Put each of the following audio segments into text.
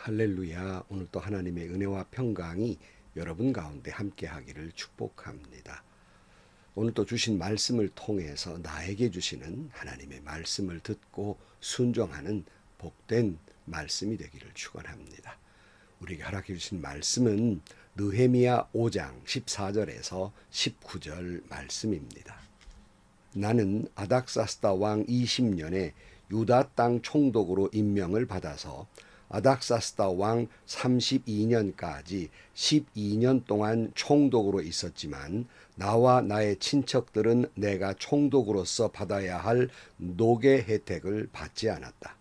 할렐루야. 오늘 또 하나님의 은혜와 평강이 여러분 가운데 함께하기를 축복합니다. 오늘 또 주신 말씀을 통해서 나에게 주시는 하나님의 말씀을 듣고 순종하는 복된 말씀이 되기를 축원합니다. 우리에게 허락해 주신 말씀은 느헤미야 5장 14절에서 19절 말씀입니다. 나는 아닥사스다 왕 20년에 유다 땅 총독으로 임명을 받아서 아닥사스다 왕 32년까지 12년 동안 총독으로 있었지만 나와 나의 친척들은 내가 총독으로서 받아야 할 노개 혜택을 받지 않았다.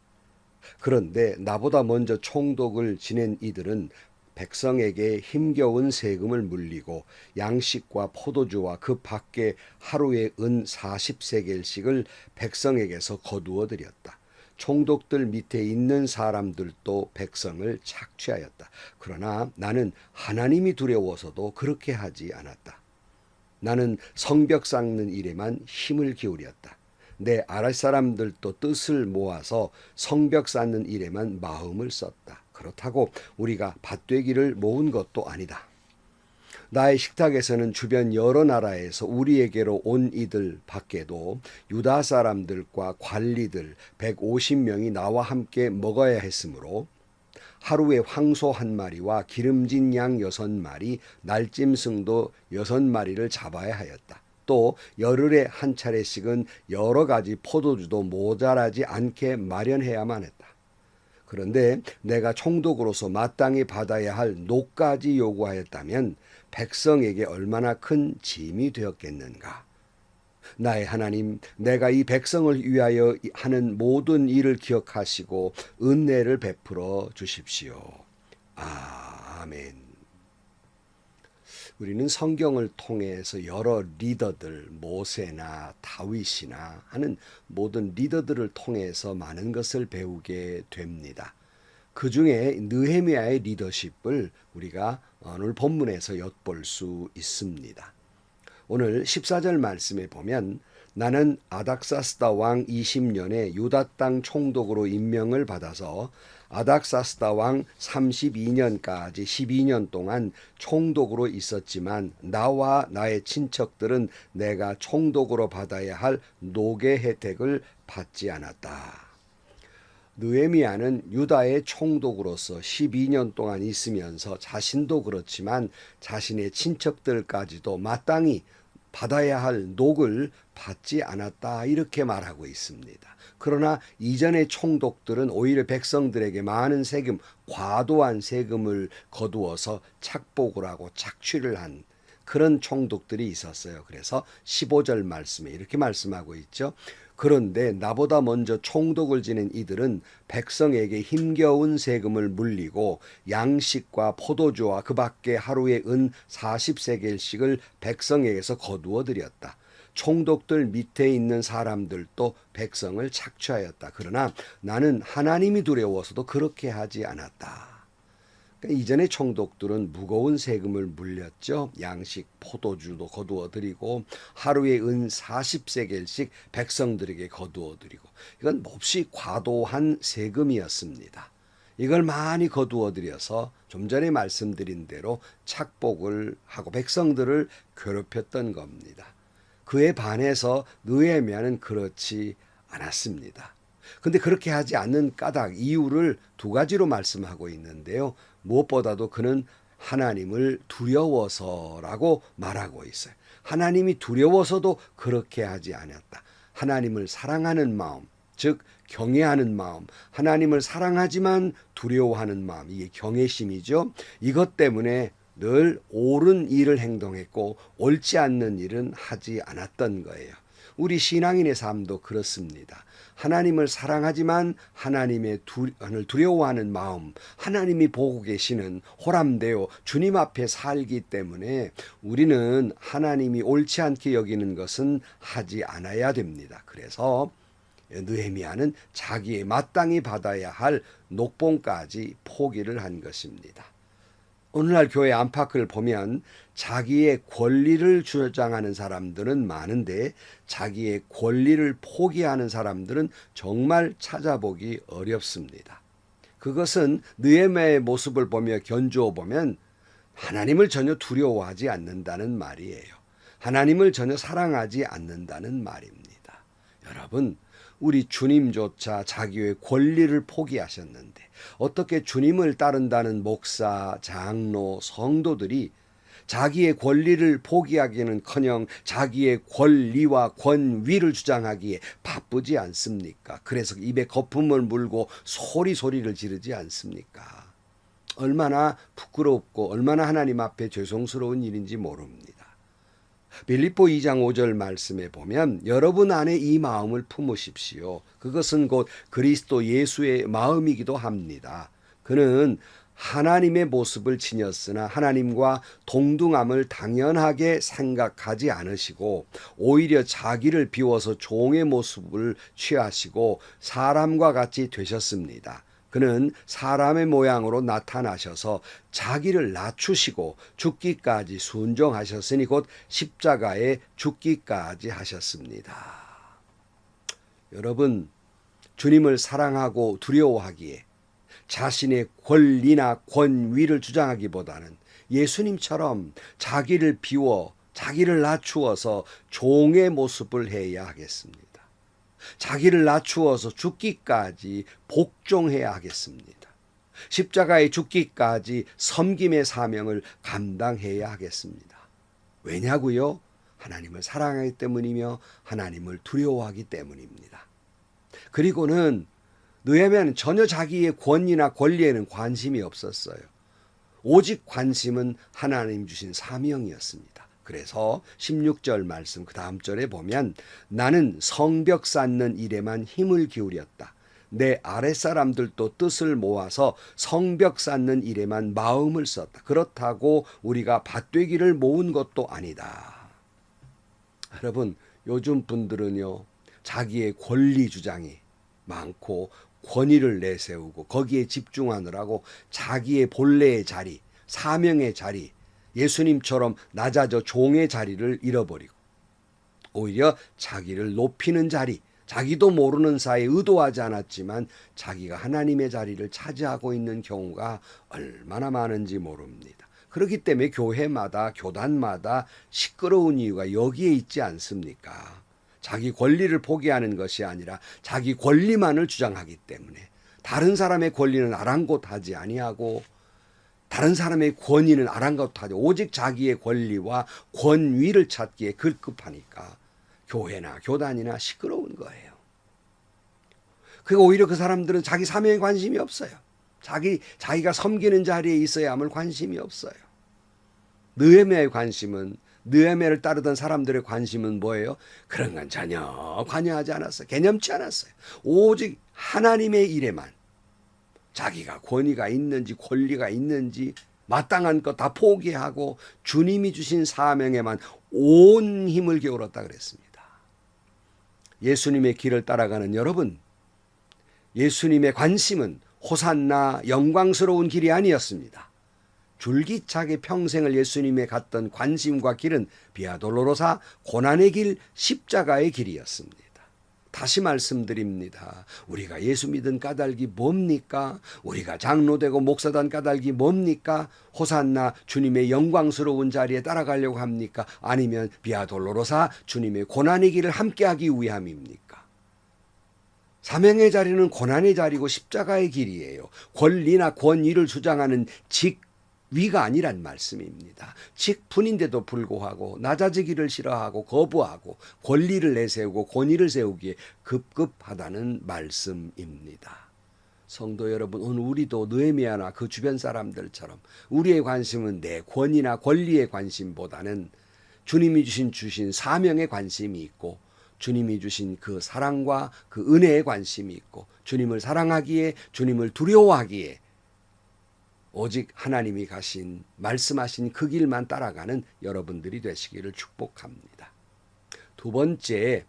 그런데 나보다 먼저 총독을 지낸 이들은 백성에게 힘겨운 세금을 물리고 양식과 포도주와 그 밖에 하루에 은 40세겔씩을 백성에게서 거두어 들였다. 총독들 밑에 있는 사람들도 백성을 착취하였다. 그러나 나는 하나님이 두려워서도 그렇게 하지 않았다. 나는 성벽 쌓는 일에만 힘을 기울였다. 내 아랫사람들도 뜻을 모아서 성벽 쌓는 일에만 마음을 썼다. 그렇다고 우리가 밭되기를 모은 것도 아니다. 나의 식탁에서는 주변 여러 나라에서 우리에게로 온 이들 밖에도 유다 사람들과 관리들 150명이 나와 함께 먹어야 했으므로 하루에 황소 1마리와 기름진 양 6마리, 날짐승도 6마리를 잡아야 하였다. 또 열흘에 한 차례씩은 여러 가지 포도주도 모자라지 않게 마련해야만 했다. 그런데 내가 총독으로서 마땅히 받아야 할 노까지 요구하였다면 백성에게 얼마나 큰 짐이 되었겠는가. 나의 하나님, 내가 이 백성을 위하여 하는 모든 일을 기억하시고 은혜를 베풀어 주십시오. 아멘. 우리는 성경을 통해서 여러 리더들, 모세나 다윗이나 하는 모든 리더들을 통해서 많은 것을 배우게 됩니다. 그 중에 느헤미야의 리더십을 우리가 오늘 본문에서 엿볼 수 있습니다. 오늘 14절 말씀에 보면 나는 아닥사스다 왕 20년에 유다 땅 총독으로 임명을 받아서 아닥사스다 왕 32년까지 12년 동안 총독으로 있었지만 나와 나의 친척들은 내가 총독으로 받아야 할 노개 혜택을 받지 않았다. 느헤미야는 유다의 총독으로서 12년 동안 있으면서 자신도 그렇지만 자신의 친척들까지도 마땅히 받아야 할 녹을 받지 않았다 이렇게 말하고 있습니다. 그러나 이전의 총독들은 오히려 백성들에게 많은 세금, 과도한 세금을 거두어서 착복을 하고 착취를 한 그런 총독들이 있었어요. 그래서 15절 말씀에 이렇게 말씀하고 있죠. 그런데 나보다 먼저 총독을 지낸 이들은 백성에게 힘겨운 세금을 물리고 양식과 포도주와 그 밖에 하루에 은 40세겔씩을 백성에게서 거두어 들였다. 총독들 밑에 있는 사람들도 백성을 착취하였다. 그러나 나는 하나님이 두려워서도 그렇게 하지 않았다. 이전의 총독들은 무거운 세금을 물렸죠. 양식, 포도주도 거두어 드리고 하루에 은 40세겔씩 백성들에게 거두어 드리고 이건 몹시 과도한 세금이었습니다. 이걸 많이 거두어 들여서 좀 전에 말씀드린 대로 착복을 하고 백성들을 괴롭혔던 겁니다. 그에 반해서 느헤미야는 그렇지 않았습니다. 근데 그렇게 하지 않는 까닭, 이유를 두 가지로 말씀하고 있는데요. 무엇보다도 그는 하나님을 두려워서라고 말하고 있어요. 하나님이 두려워서도 그렇게 하지 않았다. 하나님을 사랑하는 마음, 즉 경외하는 마음, 하나님을 사랑하지만 두려워하는 마음, 이게 경외심이죠. 이것 때문에 늘 옳은 일을 행동했고 옳지 않는 일은 하지 않았던 거예요. 우리 신앙인의 삶도 그렇습니다. 하나님을 사랑하지만 하나님의 두려워하는 마음, 하나님이 보고 계시는 호람되어 주님 앞에 살기 때문에 우리는 하나님이 옳지 않게 여기는 것은 하지 않아야 됩니다. 그래서 느헤미야는 자기의 마땅히 받아야 할 녹봉까지 포기를 한 것입니다. 오늘날 교회 안팎을 보면 자기의 권리를 주장하는 사람들은 많은데 자기의 권리를 포기하는 사람들은 정말 찾아보기 어렵습니다. 그것은 느헤미야의 모습을 보며 견주어 보면 하나님을 전혀 두려워하지 않는다는 말이에요. 하나님을 전혀 사랑하지 않는다는 말입니다. 여러분, 우리 주님조차 자기의 권리를 포기하셨는데 어떻게 주님을 따른다는 목사, 장로, 성도들이 자기의 권리를 포기하기는커녕 자기의 권리와 권위를 주장하기에 바쁘지 않습니까? 그래서 입에 거품을 물고 소리를 지르지 않습니까? 얼마나 부끄럽고 얼마나 하나님 앞에 죄송스러운 일인지 모릅니다. 빌립보 2장 5절 말씀에 보면 여러분 안에 이 마음을 품으십시오. 그것은 곧 그리스도 예수의 마음이기도 합니다. 그는 하나님의 모습을 지녔으나 하나님과 동등함을 당연하게 생각하지 않으시고 오히려 자기를 비워서 종의 모습을 취하시고 사람과 같이 되셨습니다. 그는 사람의 모양으로 나타나셔서 자기를 낮추시고 죽기까지 순종하셨으니 곧 십자가에 죽기까지 하셨습니다. 여러분, 주님을 사랑하고 두려워하기에 자신의 권리나 권위를 주장하기보다는 예수님처럼 자기를 비워 자기를 낮추어서 종의 모습을 해야 하겠습니다. 자기를 낮추어서 죽기까지 복종해야 하겠습니다. 십자가에 죽기까지 섬김의 사명을 감당해야 하겠습니다. 왜냐고요? 하나님을 사랑하기 때문이며 하나님을 두려워하기 때문입니다. 그리고는 느헤미야는 전혀 자기의 권위나 권리에는 관심이 없었어요. 오직 관심은 하나님 주신 사명이었습니다. 그래서 16절 말씀 그 다음 절에 보면 나는 성벽 쌓는 일에만 힘을 기울였다. 내 아랫사람들도 뜻을 모아서 성벽 쌓는 일에만 마음을 썼다. 그렇다고 우리가 밭되기를 모은 것도 아니다. 여러분, 요즘 분들은요, 자기의 권리 주장이 많고 권위를 내세우고 거기에 집중하느라고 자기의 본래의 자리, 사명의 자리, 예수님처럼 낮아져 종의 자리를 잃어버리고 오히려 자기를 높이는 자리, 자기도 모르는 사이에 의도하지 않았지만 자기가 하나님의 자리를 차지하고 있는 경우가 얼마나 많은지 모릅니다. 그렇기 때문에 교회마다 교단마다 시끄러운 이유가 여기에 있지 않습니까? 자기 권리를 포기하는 것이 아니라 자기 권리만을 주장하기 때문에 다른 사람의 권리는 아랑곳하지 아니하고 다른 사람의 권위는 아랑곳하지 오직 자기의 권리와 권위를 찾기에 급급하니까 교회나 교단이나 시끄러운 거예요. 그리고 오히려 그 사람들은 자기 사명에 관심이 없어요. 자기가 섬기는 자리에 있어야 함을 관심이 없어요. 느헤미야의 관심은 느헤미야를 따르던 사람들의 관심은 뭐예요? 그런 건 전혀 관여하지 않았어요. 개념치 않았어요. 오직 하나님의 일에만 자기가 권위가 있는지 권리가 있는지 마땅한 것 다 포기하고 주님이 주신 사명에만 온 힘을 기울였다 그랬습니다. 예수님의 길을 따라가는 여러분, 예수님의 관심은 호산나 영광스러운 길이 아니었습니다. 줄기차게 평생을 예수님의 갔던 관심과 길은 비아돌로로사 고난의 길, 십자가의 길이었습니다. 다시 말씀드립니다. 우리가 예수 믿은 까닭이 뭡니까? 우리가 장로되고 목사단 까닭이 뭡니까? 호산나 주님의 영광스러운 자리에 따라가려고 합니까? 아니면 비아돌로로사 주님의 고난의 길을 함께하기 위함입니까? 사명의 자리는 고난의 자리고 십자가의 길이에요. 권리나 권위를 주장하는 직위가 아니란 말씀입니다. 직분인데도 불구하고 낮아지기를 싫어하고 거부하고 권리를 내세우고 권위를 세우기에 급급하다는 말씀입니다. 성도 여러분, 오늘 우리도 느헤미야나 그 주변 사람들처럼 우리의 관심은 내 권위나 권리의 관심보다는 주님이 주신 사명에 관심이 있고 주님이 주신 그 사랑과 그 은혜에 관심이 있고 주님을 사랑하기에 주님을 두려워하기에 오직 하나님이 가신 말씀하신 그 길만 따라가는 여러분들이 되시기를 축복합니다. 두 번째,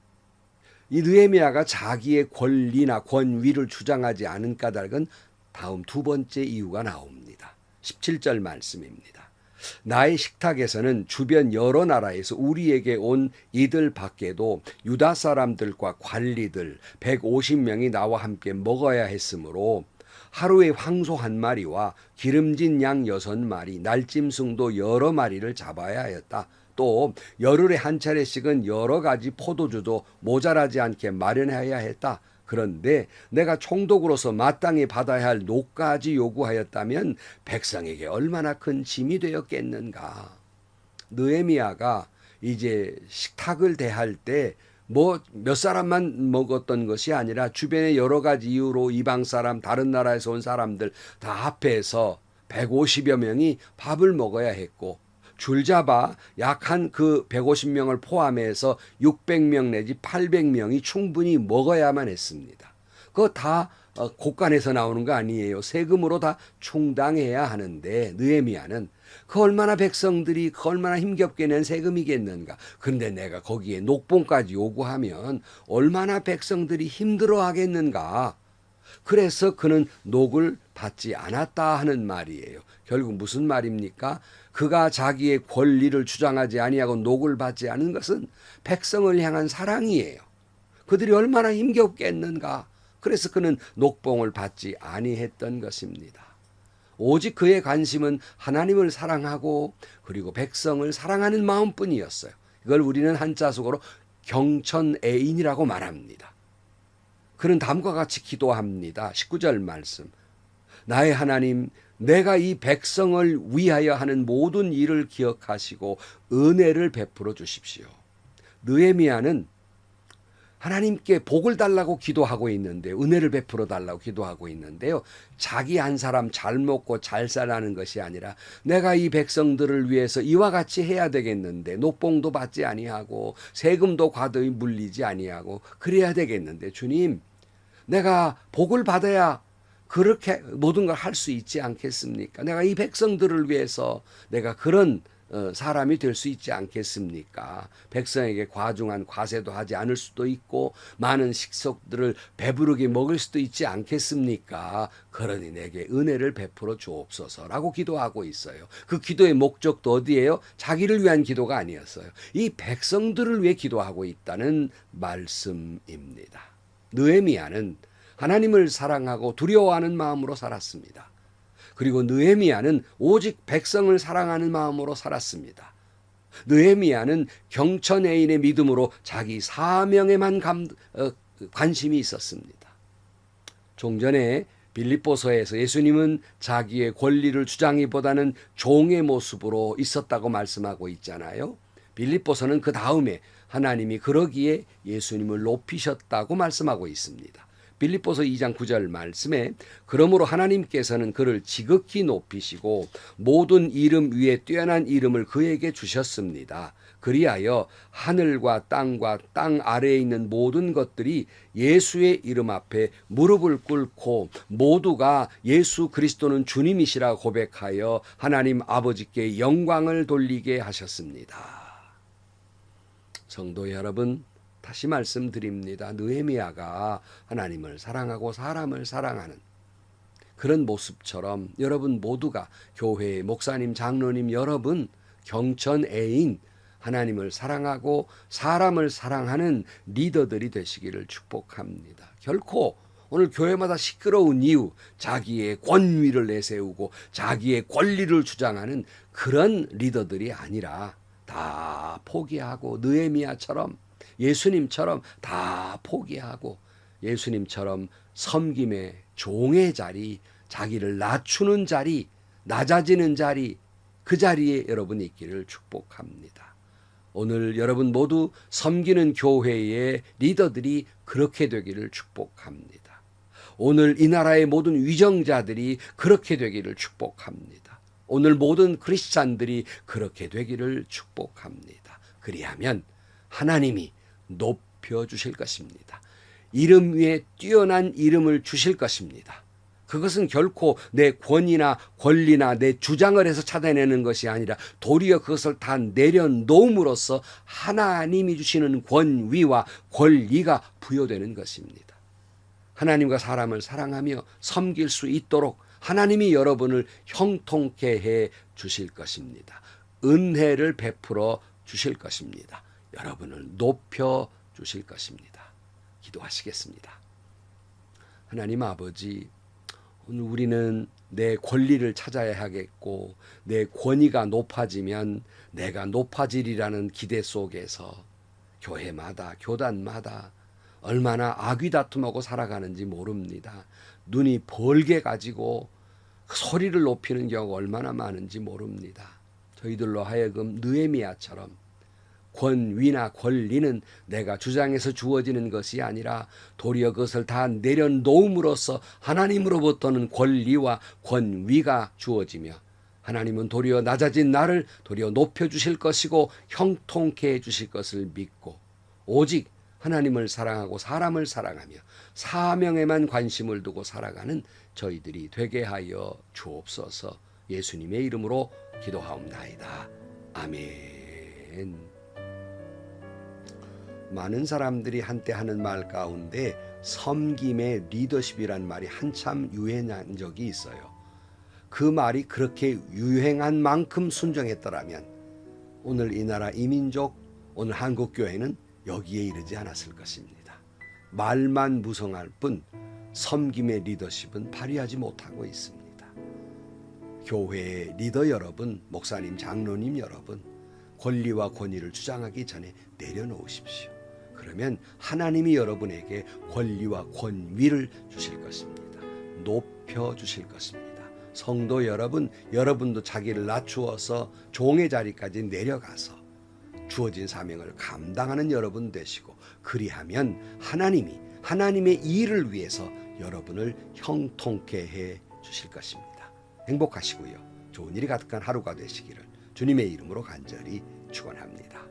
이 느헤미야가 자기의 권리나 권위를 주장하지 않은 까닭은 다음 두 번째 이유가 나옵니다. 17절 말씀입니다. 나의 식탁에서는 주변 여러 나라에서 우리에게 온 이들 밖에도 유다 사람들과 관리들 150명이 나와 함께 먹어야 했으므로 하루에 황소 한 마리와 기름진 양 6마리, 날짐승도 여러 마리를 잡아야 하였다. 또 열흘에 한 차례씩은 여러 가지 포도주도 모자라지 않게 마련해야 했다. 그런데 내가 총독으로서 마땅히 받아야 할 녹까지 요구하였다면 백성에게 얼마나 큰 짐이 되었겠는가. 느헤미야가 이제 식탁을 대할 때 뭐 몇 사람만 먹었던 것이 아니라 주변에 여러 가지 이유로 이방 사람, 다른 나라에서 온 사람들 다 합해서 150여 명이 밥을 먹어야 했고, 줄잡아 약한 그 150명을 포함해서 600명 내지 800명이 충분히 먹어야만 했습니다. 그거 다 곳간에서 나오는 거 아니에요. 세금으로 다 충당해야 하는데 느헤미야는 그 얼마나 백성들이 그 얼마나 힘겹게 낸 세금이겠는가. 그런데 내가 거기에 녹봉까지 요구하면 얼마나 백성들이 힘들어 하겠는가. 그래서 그는 녹을 받지 않았다 하는 말이에요. 결국 무슨 말입니까? 그가 자기의 권리를 주장하지 아니하고 녹을 받지 않은 것은 백성을 향한 사랑이에요. 그들이 얼마나 힘겹겠는가. 그래서 그는 녹봉을 받지 아니했던 것입니다. 오직 그의 관심은 하나님을 사랑하고 그리고 백성을 사랑하는 마음뿐이었어요. 이걸 우리는 한자속어로 경천애인이라고 말합니다. 그는 다음과 같이 기도합니다. 19절 말씀. 나의 하나님, 내가 이 백성을 위하여 하는 모든 일을 기억하시고 은혜를 베풀어 주십시오. 느헤미야는 하나님께 복을 달라고 기도하고 있는데, 은혜를 베풀어 달라고 기도하고 있는데요. 자기 한 사람 잘 먹고 잘 살라는 것이 아니라 내가 이 백성들을 위해서 이와 같이 해야 되겠는데, 녹봉도 받지 아니하고 세금도 과도히 물리지 아니하고 그래야 되겠는데, 주님, 내가 복을 받아야 그렇게 모든 걸 할 수 있지 않겠습니까? 내가 이 백성들을 위해서 내가 그런 사람이 될 수 있지 않겠습니까? 백성에게 과중한 과세도 하지 않을 수도 있고 많은 식속들을 배부르게 먹을 수도 있지 않겠습니까? 그러니 내게 은혜를 베풀어 주옵소서라고 기도하고 있어요. 그 기도의 목적도 어디예요? 자기를 위한 기도가 아니었어요. 이 백성들을 위해 기도하고 있다는 말씀입니다. 느헤미야는 하나님을 사랑하고 두려워하는 마음으로 살았습니다. 그리고 느헤미야는 오직 백성을 사랑하는 마음으로 살았습니다. 느헤미야는 경천애인의 믿음으로 자기 사명에만 관심이 있었습니다. 종전에 빌립보서에서 예수님은 자기의 권리를 주장하기보다는 종의 모습으로 있었다고 말씀하고 있잖아요. 빌립보서는 그 다음에 하나님이 그러기에 예수님을 높이셨다고 말씀하고 있습니다. 빌립보서 2장 9절 말씀에 그러므로 하나님께서는 그를 지극히 높이시고 모든 이름 위에 뛰어난 이름을 그에게 주셨습니다. 그리하여 하늘과 땅과 땅 아래에 있는 모든 것들이 예수의 이름 앞에 무릎을 꿇고 모두가 예수 그리스도는 주님이시라 고백하여 하나님 아버지께 영광을 돌리게 하셨습니다. 성도 여러분, 다시 말씀드립니다. 느헤미야가 하나님을 사랑하고 사람을 사랑하는 그런 모습처럼 여러분 모두가 교회의 목사님, 장로님 여러분 경천애인 하나님을 사랑하고 사람을 사랑하는 리더들이 되시기를 축복합니다. 결코 오늘 교회마다 시끄러운 이유, 자기의 권위를 내세우고 자기의 권리를 주장하는 그런 리더들이 아니라 다 포기하고 느헤미야처럼 예수님처럼 다 포기하고 예수님처럼 섬김의 종의 자리, 자기를 낮추는 자리, 낮아지는 자리, 그 자리에 여러분이 있기를 축복합니다. 오늘 여러분 모두 섬기는 교회의 리더들이 그렇게 되기를 축복합니다. 오늘 이 나라의 모든 위정자들이 그렇게 되기를 축복합니다. 오늘 모든 크리스찬들이 그렇게 되기를 축복합니다. 그리하면 하나님이 높여주실 것입니다. 이름 위에 뛰어난 이름을 주실 것입니다. 그것은 결코 내 권위나 권리나 내 주장을 해서 찾아내는 것이 아니라 도리어 그것을 다 내려놓음으로써 하나님이 주시는 권위와 권리가 부여되는 것입니다. 하나님과 사람을 사랑하며 섬길 수 있도록 하나님이 여러분을 형통케 해 주실 것입니다. 은혜를 베풀어 주실 것입니다. 여러분을 높여 주실 것입니다. 기도하시겠습니다. 하나님 아버지, 오늘 우리는 내 권리를 찾아야 하겠고 내 권위가 높아지면 내가 높아지리라는 기대 속에서 교회마다 교단마다 얼마나 악의다툼하고 살아가는지 모릅니다. 눈이 벌게 가지고 소리를 높이는 경우가 얼마나 많은지 모릅니다. 저희들로 하여금 느헤미야처럼 권위나 권리는 내가 주장해서 주어지는 것이 아니라 도리어 그것을 다 내려놓음으로써 하나님으로부터는 권리와 권위가 주어지며 하나님은 도리어 낮아진 나를 도리어 높여주실 것이고 형통케 해주실 것을 믿고 오직 하나님을 사랑하고 사람을 사랑하며 사명에만 관심을 두고 살아가는 저희들이 되게 하여 주옵소서. 예수님의 이름으로 기도하옵나이다. 아멘. 많은 사람들이 한때 하는 말 가운데 섬김의 리더십이란 말이 한참 유행한 적이 있어요. 그 말이 그렇게 유행한 만큼 순종했더라면 오늘 이 나라 이민족, 오늘 한국교회는 여기에 이르지 않았을 것입니다. 말만 무성할 뿐 섬김의 리더십은 발휘하지 못하고 있습니다. 교회의 리더 여러분, 목사님, 장로님 여러분, 권리와 권위를 주장하기 전에 내려놓으십시오. 그러면 하나님이 여러분에게 권리와 권위를 주실 것입니다. 높여주실 것입니다. 성도 여러분, 여러분도 자기를 낮추어서 종의 자리까지 내려가서 주어진 사명을 감당하는 여러분 되시고 그리하면 하나님이 하나님의 일을 위해서 여러분을 형통케 해 주실 것입니다. 행복하시고요. 좋은 일이 가득한 하루가 되시기를 주님의 이름으로 간절히 축원합니다.